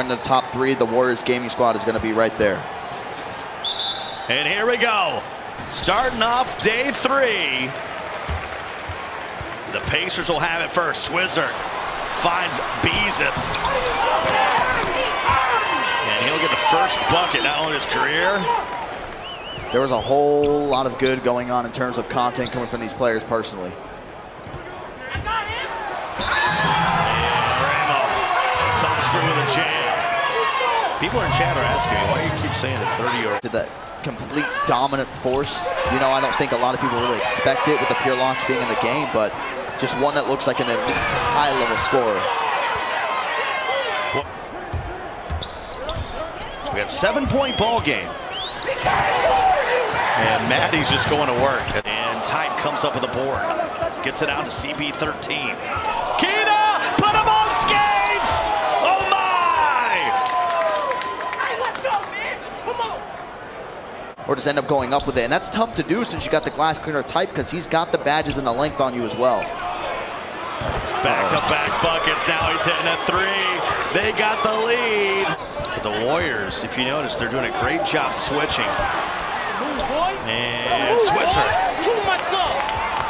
in the top 3, the Warriors gaming squad is going to be right there. And here we go. Starting off day 3. The Pacers will have it first. Swizzer finds Beezus. And he'll get the first bucket, not only his career. There was a whole lot of good going on in terms of content coming from these players personally. And Ramo comes through with a jam. People in chat are asking me, why do you keep saying the 30 or... To that complete dominant force, you know, I don't think a lot of people really expect it with the pure locks being in the game, but just one that looks like an elite high-level scorer. We got a 7-point ball game. And Maddie's just going to work. And Type comes up with a board. Gets it out to CB13. Keena! Put him on skates! Oh my! Hey, let's go, man! Come on! Or just end up going up with it. And that's tough to do since you got the glass cleaner Type, because he's got the badges and the length on you as well. Back-to-back buckets. Now he's hitting a 3. They got the lead. But the Warriors, if you notice, they're doing a great job switching. And Switzer. Too much sauce!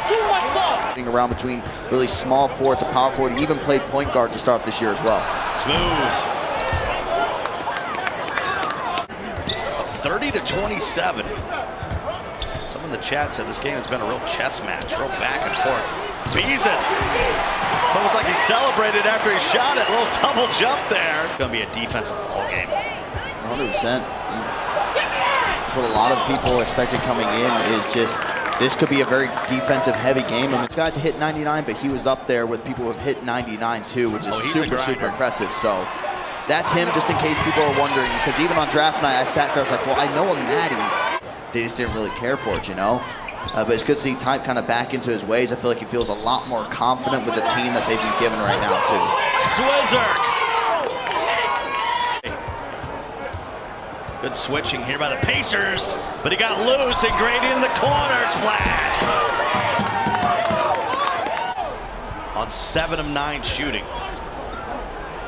Too much sauce! Around between really small forward to power forward. He even played point guard to start this year as well. Smooth. 30-27. Someone in the chat said this game has been a real chess match, real back and forth. Beezus. It's almost like he celebrated after he shot it. A little double jump there. It's going to be a defensive ball game. 100%. That's what a lot of people expected coming in, is just this could be a very defensive heavy game. I mean, this guy's hit 99, but he was up there with people who have hit 99 too, which is super impressive. So that's him, just in case people are wondering, because even on draft night, I sat there, I was like, well, I know I'm Maddie. They just didn't really care for it, you know? But it's good to see Type kind of back into his ways. I feel like he feels a lot more confident with the team that they've been given right now too. Swizzer. Good switching here by the Pacers, but he got loose and Grady in the corner. Splash! On 7 of 9 shooting.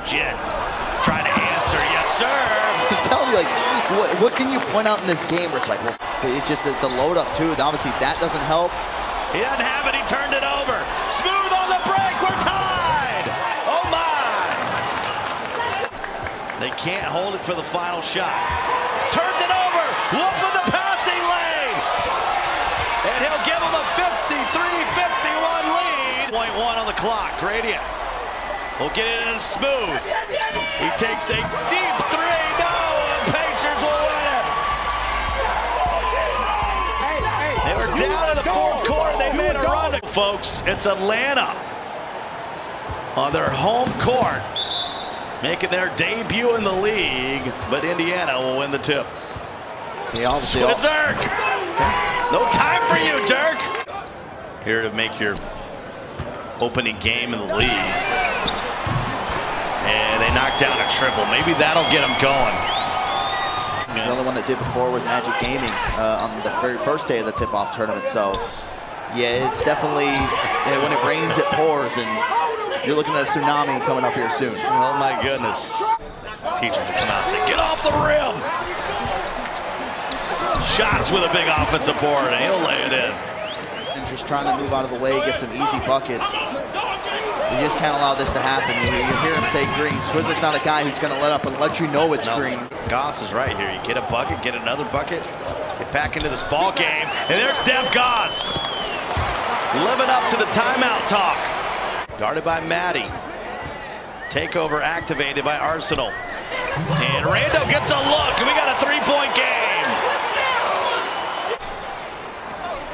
Jen trying to answer. Yes, sir. I'm telling you, like, what can you point out in this game where it's like, well, it's just the load up too. Obviously, that doesn't help. He doesn't have it. He turned it over. Smooth on the break. We're tied. Oh my! They can't hold it for the final shot. Turns it over. Wolf in the passing lane. And he'll give him a 53-51 lead. 0.1 on the clock. Gradient will get it in smooth. He takes a deep 3. No, the Pacers will win it. They were down in the 4th quarter. They made a run. Folks, it's Atlanta on their home court, making their debut in the league, but Indiana will win the tip. Dirk! No time for you, Dirk! Here to make your opening game in the league. And they knocked down a triple. Maybe that'll get them going. The only one that did before was Magic Gaming on the very first day of the tip-off tournament. So, yeah, it's definitely, when it rains, it pours, and you're looking at a tsunami coming up here soon. Oh my goodness. Teachers will come out and say, get off the rim. Shots with a big offensive board, and he'll lay it in. And just trying to move out of the way, get some easy buckets. You just can't allow this to happen. You hear him say green. Swizzer's not a guy who's going to let up and let you know it's green. Goss is right here. You get a bucket, get another bucket, get back into this ball game, and there's Dev Goss. Living up to the timeout talk. Guarded by Maddie. Takeover activated by Arsenal. And Rando gets a look, and we got a 3-point game.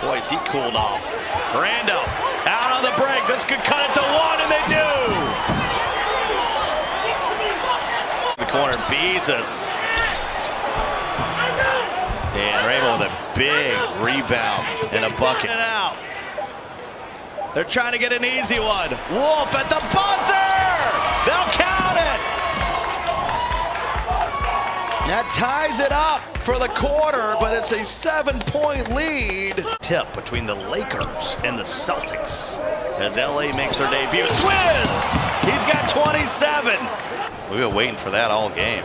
Boys, he cooled off. Rando out on the break. This could cut it to 1, and they do. In the corner, Beezus. And Ramo with a big rebound and a bucket. And out. They're trying to get an easy one. Wolf at the buzzer! They'll count it! That ties it up for the quarter, but it's a 7-point lead. Tip between the Lakers and the Celtics as LA makes their debut. Swizz! He's got 27. We've been waiting for that all game.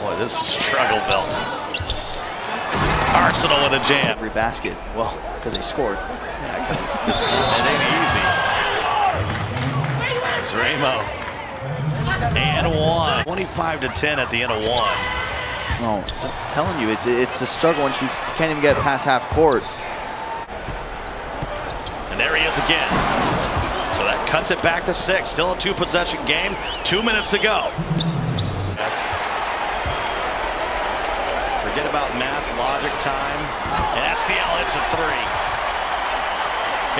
Boy, this is Struggleville. Arsenal with a jam. Every basket. Well, because they scored. Yeah, because it ain't easy. It's Ramo. And one. 25-10 at the end of one. No, I'm telling you, it's a struggle once you can't even get past half court. And there he is again. So that cuts it back to 6. Still a 2-possession game. 2 minutes to go. Yes. Forget about math, logic, time. And STL hits a 3.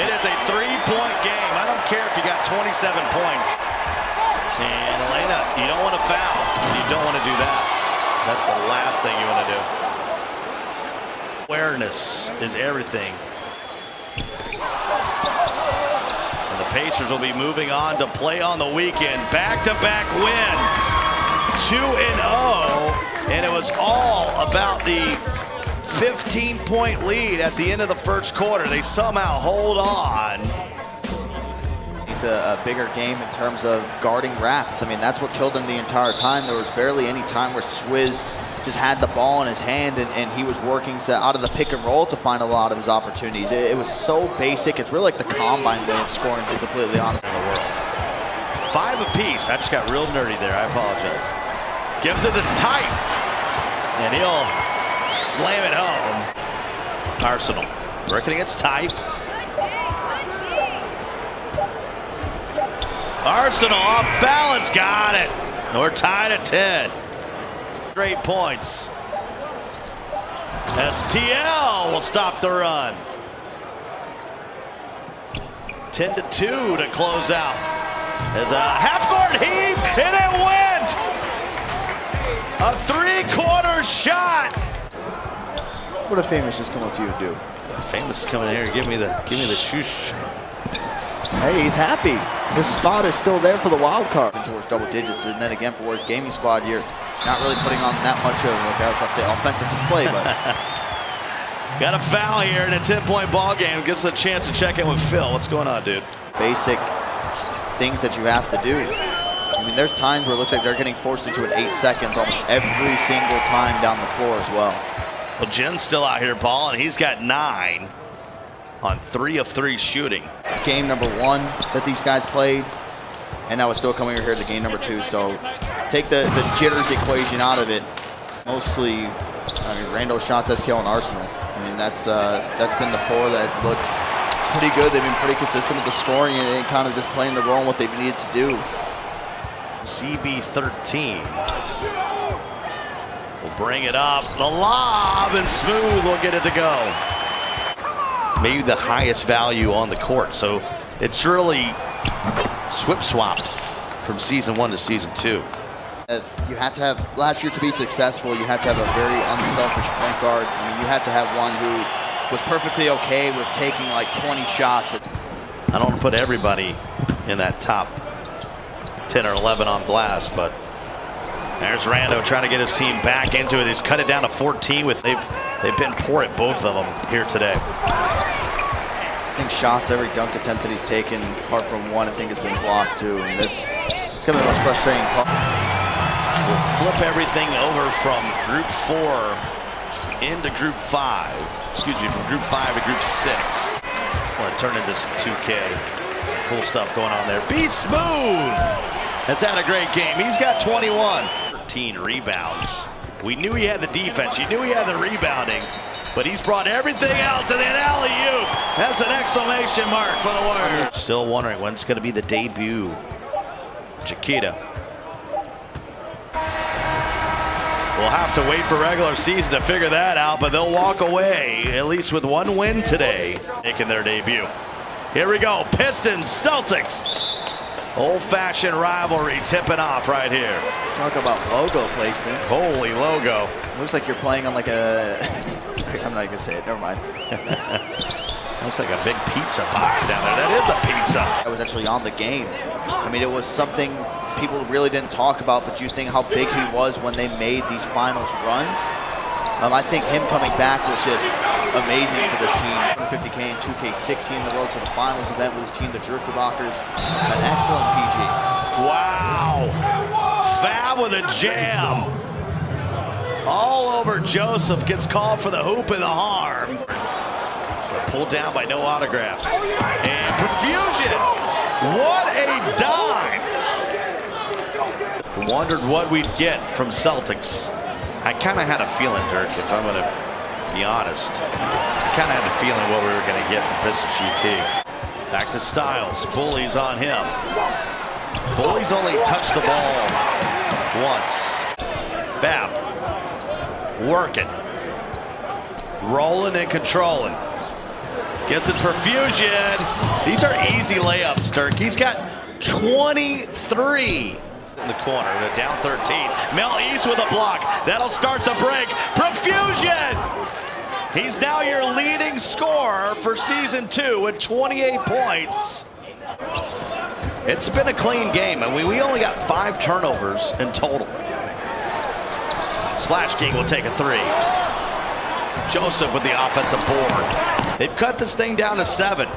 It is a 3-point game. I don't care if you got 27 points. And Elena, you don't want to foul. You don't want to do that. That's the last thing you want to do. Awareness is everything. And the Pacers will be moving on to play on the weekend. Back-to-back wins. 2-0. And it was all about the 15-point lead at the end of the first quarter. They somehow hold on. It's a bigger game in terms of guarding wraps. I mean, that's what killed him the entire time. There was barely any time where Swizz just had the ball in his hand and he was working out of the pick and roll to find a lot of his opportunities. It was so basic. It's really like the combine way of scoring, to be completely honest. In the world. 5 apiece. I just got real nerdy there. I apologize. Gives it to Tight. And he'll slam it home. Arsenal working against Tight. Arsenal off balance, got it. We're tied at 10. Straight points. STL will stop the run. 10-2 to close out. There's a half-court heave, and it went. A 3-quarter shot. What if Famous just come up to you and do? Famous is coming here, give me the shoosh. Hey, he's happy. His spot is still there for the wild card. Towards double digits, and then again for Warriors gaming squad here, not really putting on that much of an offensive display, but got a foul here in a 10-point ball game. Gives us a chance to check in with Phil. What's going on, dude? basic things that you have to do. I mean, there's times where it looks like they're getting forced into an 8 seconds almost every single time down the floor as well. Well, Jen's still out here balling. He's got 9 on 3 of 3 shooting. Game number 1 that these guys played, and now it's still coming over here to game number 2. So take the jitters equation out of it. Mostly, I mean, Randall shots, STL, and Arsenal. I mean, that's been the 4 that's looked pretty good. They've been pretty consistent with the scoring and kind of just playing the role in what they've needed to do. CB13 will bring it up. The lob, and Smooth will get it to go. Maybe the highest value on the court. So it's really swip-swapped from season 1 to season 2. You had to have, last year to be successful, you had to have a very unselfish point guard. I mean, you had to have one who was perfectly okay with taking like 20 shots. I don't want to put everybody in that top 10 or 11 on blast, but there's Rando trying to get his team back into it. He's cut it down to 14 with they've been poor at both of them here today. I think shots, every dunk attempt that he's taken, apart from one, I think has been blocked too. And it's gonna be the most frustrating part. We'll flip everything over from group 4 into group 5. Excuse me, from group 5 to group 6. I want to turn into some 2K. Cool stuff going on there. Be Smooth has had a great game. He's got 21. 13 rebounds. We knew he had the defense. You knew he had the rebounding. But he's brought everything else, and an alley-oop. That's an exclamation mark for the Warriors. Still wondering when's going to be the debut. Chiquita. We'll have to wait for regular season to figure that out, but they'll walk away, at least with 1 win today, making their debut. Here we go, Pistons, Celtics. Old-fashioned rivalry tipping off right here. Talk about logo placement. Holy logo. Looks like you're playing on like a, I'm not gonna say it, never mind. Looks like a big pizza box down there. That is a pizza. I was actually on the game. I mean, it was something people really didn't talk about, but you think how big he was when they made these finals runs. I think him coming back was just amazing for this team. 150K and 2K16 in the road to the finals event with his team, the Jerkerbockers. An excellent PG. Wow. Fab with a jam. All over Joseph, gets called for the hoop in the arm. Pulled down by no autographs. And Profusion. What a dime. Wondered what we'd get from Celtics. I kind of had a feeling, Dirk, if I'm going to be honest. I kind of had a feeling what we were going to get from Pistol GT. Back to Styles. Bully's on him. Bully's only touched the ball once. Fab. Working. Rolling and controlling. Gets it Profusion. These are easy layups, Dirk. He's got 23 in the corner. They're down 13. Mel East with a block. That'll start the break. Profusion! He's now your leading scorer for season 2 with 28 points. It's been a clean game, and we only got 5 turnovers in total. Splash King will take a 3. Joseph with the offensive board. They've cut this thing down to 7.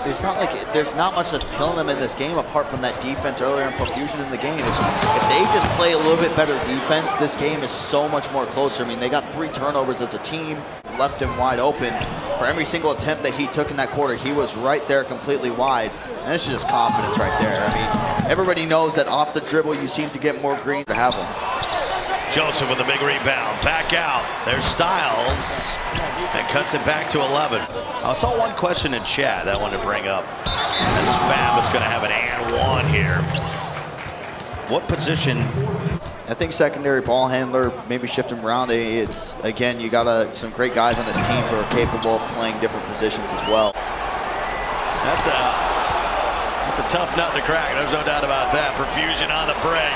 It's not like there's not much that's killing them in this game apart from that defense earlier and Profusion in the game. If they just play a little bit better defense, this game is so much more closer. I mean, they got 3 turnovers as a team, left him wide open. For every single attempt that he took in that quarter, he was right there completely wide. And it's just confidence right there. I mean, everybody knows that off the dribble, you seem to get more green to have them. Joseph with a big rebound. Back out. There's Styles. And cuts it back to 11. I saw one question in chat that I wanted to bring up. This Fab is going to have an and 1 here. What position? I think secondary ball handler, maybe shift him around. It's, again, you got some great guys on this team who are capable of playing different positions as well. That's a tough nut to crack. There's no doubt about that. Profusion on the break.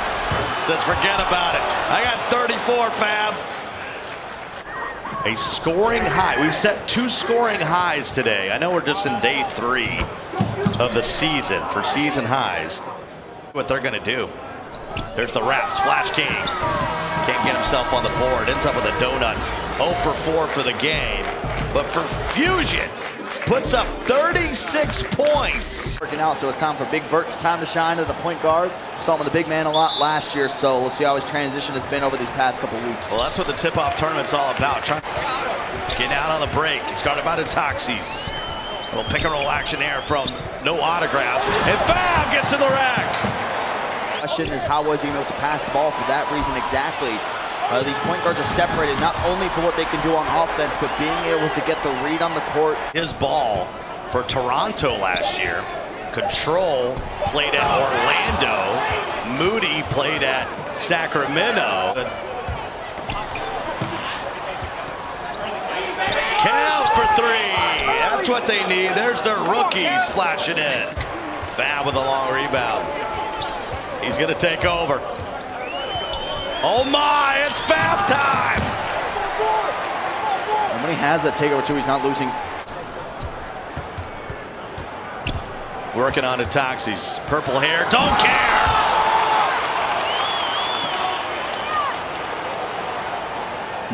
Says forget about it. I got 34, Fab. A scoring high. We've set 2 scoring highs today. I know we're just in day 3 of the season for season highs. What they're going to do. There's the wrap. Splash King. Can't get himself on the board. Ends up with a donut. 0 for 4 for the game. But Profusion puts up 36 points. Working out, so it's time for Big Vert's time to shine to the point guard. Saw him with the big man a lot last year, so we'll see how his transition has been over these past couple weeks. Well, that's what the tip-off tournament's all about. Getting out on the break. It's guarded by the Toxies. A little pick-and-roll action here from no autographs. And Fab gets in the rack. The question is, how was he able to pass the ball for that reason exactly? These point guards are separated not only for what they can do on offense, but being able to get the read on the court. His ball for Toronto last year. Control played at Orlando. Moody played at Sacramento. Count for 3. That's what they need. There's their rookie splashing in. Fab with a long rebound. He's going to take over. Oh my, it's Fab time! And when he has that takeover too, he's not losing. Working on the Toxies. Purple hair, don't care!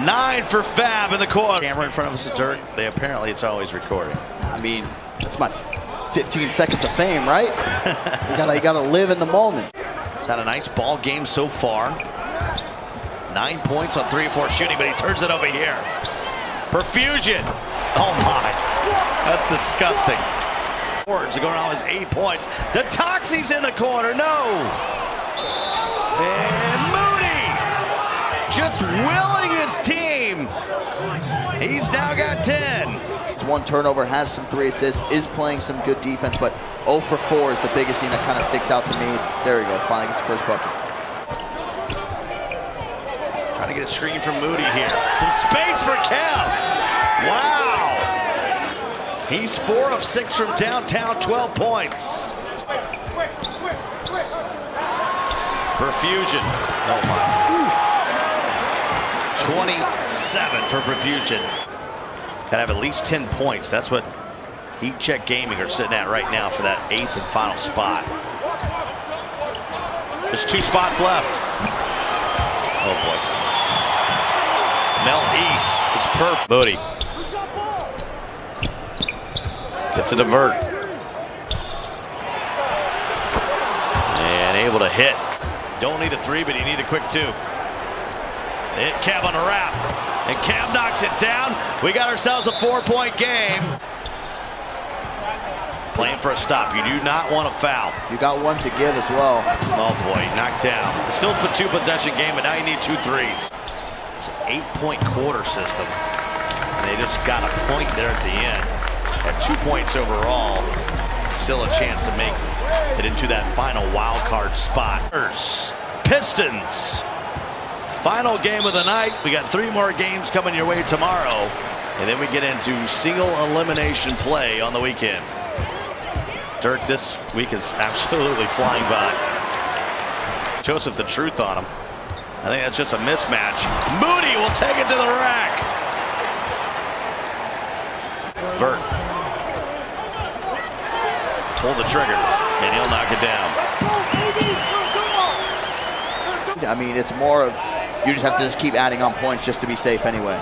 Nine for Fab in the corner. Camera in front of us is Dirk. It's always recording. I mean, that's about 15 seconds of fame, right? you gotta live in the moment. He's had a nice ball game so far. 9 points on 3 or 4 shooting, but he turns it over here. Profusion. Oh my, that's disgusting. Words going on his 8 points. The Toxies in the corner, no. And Moody just willing his team. He's now got 10. His 1 turnover, has some 3 assists, is playing some good defense, but 0 for 4 is the biggest thing that kind of sticks out to me. There we go, finally gets his first bucket. Trying to get a screen from Moody here. Some space for Kev. Wow. He's 4 of 6 from downtown, 12 points. Profusion. Oh my. 27 for Profusion. Gotta have at least 10 points. That's what Heat Check Gaming are sitting at right now for that 8th and final spot. There's 2 spots left. Oh boy. Mel East is perfect. Moody. Gets a divert. And able to hit. Don't need a 3, but you need a quick 2. Hit Kev on a wrap. And Kev knocks it down. We got ourselves a 4-point game. Playing for a stop. You do not want to foul. You got one to give as well. Oh boy, knocked down. It's still a 2-possession game, but now you need 2 threes. It's an 8-point quarter system. And they just got a point there at the end. At 2 points overall. Still a chance to make it into that final wild card spot. Pistons. Final game of the night. We got 3 more games coming your way tomorrow. And then we get into single elimination play on the weekend. Dirk this week is absolutely flying by. Joseph the truth on him. I think that's just a mismatch. Moody will take it to the rack. Vert. Pull the trigger, and he'll knock it down. I mean, it's more of you just have to just keep adding on points just to be safe anyway.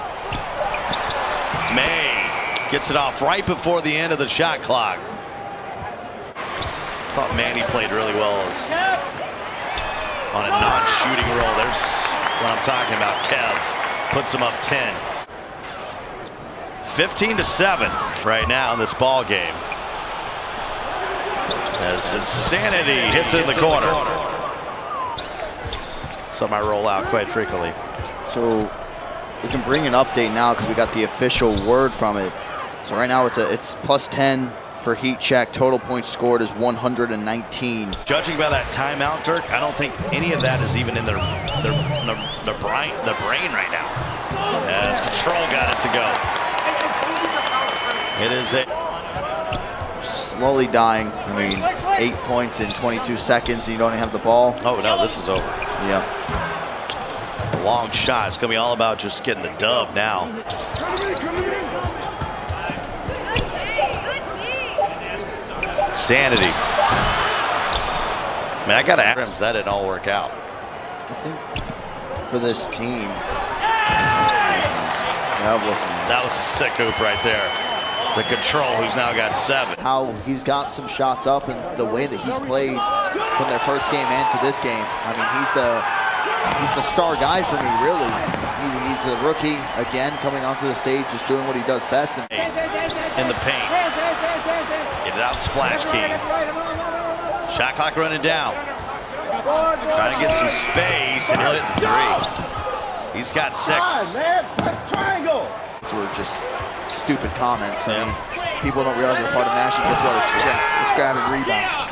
May gets it off right before the end of the shot clock. Thought Manny played really well on a non-shooting roll. There's what I'm talking about. Kev puts him up 10. 15-7 right now in this ball game. As Insanity hits it in the corner. Some I roll out quite frequently. So we can bring an update now because we got the official word from it. So right now it's plus 10 for heat check. Total points scored is 119. Judging by that timeout, Dirk, I don't think any of that is even in their brain right now. As Control got it to go. It is a slowly dying. I mean, 8 points in 22 seconds and you don't even have the ball. Oh no, this is over. Yep. A long shot. It's gonna be all about just getting the dub now. Sanity. I mean, I gotta ask, that didn't all work out. I think for this team, that was nice. That was a sick hoop right there. The Control, who's now got 7. How he's got some shots up and the way that he's played from their first game and to this game. I mean, he's the star guy for me, really. He's a rookie again, coming onto the stage, just doing what he does best. In the paint. Get it out, Splash King. Shot clock running down. Trying to get some space, and he'll hit the 3. He's got 6. Triangle. Those were just stupid comments. I mean, people don't realize they're part of Nash, and guess what? It's grabbing rebounds.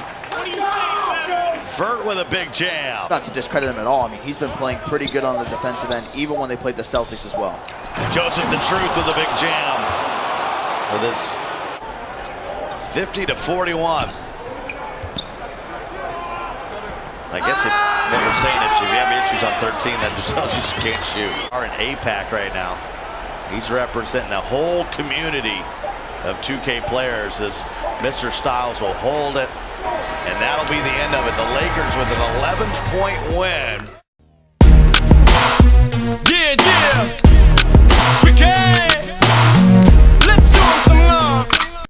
Vert with a big jam. Not to discredit him at all. I mean, he's been playing pretty good on the defensive end, even when they played the Celtics as well. Joseph the Truth with a big jam. For this 50-41. I guess what we're saying, if you have issues on 13, that just tells you can't shoot. Are in APAC right now. He's representing a whole community of 2K players as Mr. Styles will hold it. And that'll be the end of it. The Lakers with an 11-point win. Yeah, yeah. 3K.